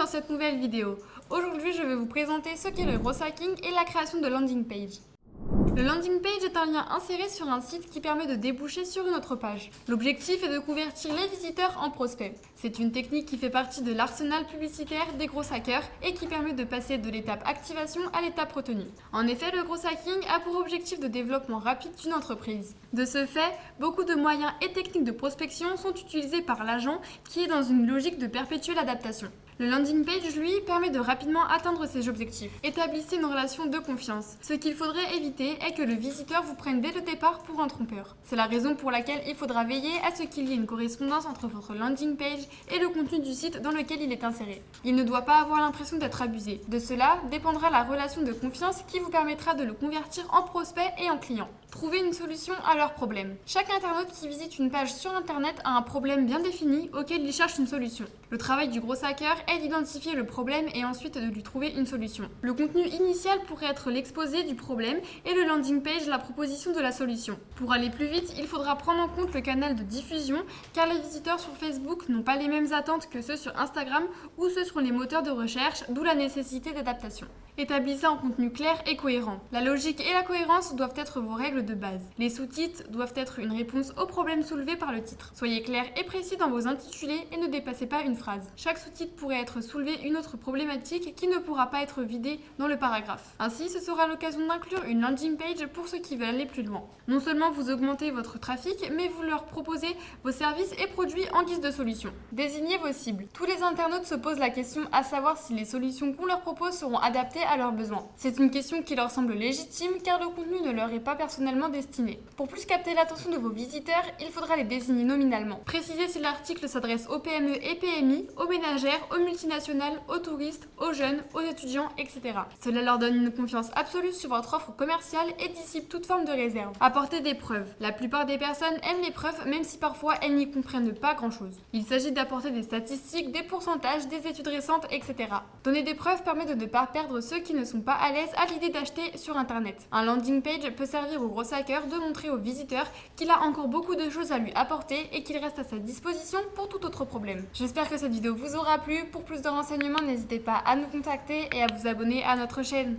dans cette nouvelle vidéo. Aujourd'hui, je vais vous présenter ce qu'est le gros hacking et la création de landing page. Le landing page est un lien inséré sur un site qui permet de déboucher sur une autre page. L'objectif est de convertir les visiteurs en prospects. C'est une technique qui fait partie de l'arsenal publicitaire des gros hackers et qui permet de passer de l'étape activation à l'étape retenue. En effet, le gros hacking a pour objectif de développement rapide d'une entreprise. De ce fait, beaucoup de moyens et techniques de prospection sont utilisés par l'agent qui est dans une logique de perpétuelle adaptation. Le landing page, lui, permet de rapidement atteindre ses objectifs. Établissez une relation de confiance. Ce qu'il faudrait éviter est que le visiteur vous prenne dès le départ pour un trompeur. C'est la raison pour laquelle il faudra veiller à ce qu'il y ait une correspondance entre votre landing page et le contenu du site dans lequel il est inséré. Il ne doit pas avoir l'impression d'être abusé. De cela dépendra la relation de confiance qui vous permettra de le convertir en prospect et en client. Trouvez une solution à leurs problèmes. Chaque internaute qui visite une page sur Internet a un problème bien défini auquel il cherche une solution. Le travail du gros hacker est d'identifier le problème et ensuite de lui trouver une solution. Le contenu initial pourrait être l'exposé du problème et le landing page la proposition de la solution. Pour aller plus vite, il faudra prendre en compte le canal de diffusion car les visiteurs sur Facebook n'ont pas les mêmes attentes que ceux sur Instagram ou ceux sur les moteurs de recherche, d'où la nécessité d'adaptation. Établissez un contenu clair et cohérent. La logique et la cohérence doivent être vos règles de base. Les sous-titres doivent être une réponse au problème soulevé par le titre. Soyez clair et précis dans vos intitulés et ne dépassez pas une phrase. Chaque sous-titre pourrait être soulevé une autre problématique qui ne pourra pas être vidée dans le paragraphe. Ainsi, ce sera l'occasion d'inclure une landing page pour ceux qui veulent aller plus loin. Non seulement vous augmentez votre trafic, mais vous leur proposez vos services et produits en guise de solution. Désignez vos cibles. Tous les internautes se posent la question à savoir si les solutions qu'on leur propose seront adaptées à leurs besoins. C'est une question qui leur semble légitime car le contenu ne leur est pas personnellement destiné. Pour plus capter l'attention de vos visiteurs, il faudra les désigner nominalement. Précisez si l'article s'adresse aux PME et PMI, aux ménagères, aux multinationales, aux touristes, aux jeunes, aux étudiants, etc. Cela leur donne une confiance absolue sur votre offre commerciale et dissipe toute forme de réserve. Apportez des preuves. La plupart des personnes aiment les preuves même si parfois elles n'y comprennent pas grand-chose. Il s'agit d'apporter des statistiques, des pourcentages, des études récentes, etc. Donner des preuves permet de ne pas perdre ceux qui ne sont pas à l'aise à l'idée d'acheter sur Internet. Un landing page peut servir au gros hacker de montrer au visiteur qu'il a encore beaucoup de choses à lui apporter et qu'il reste à sa disposition pour tout autre problème. J'espère que cette vidéo vous aura plu. Pour plus de renseignements, n'hésitez pas à nous contacter et à vous abonner à notre chaîne.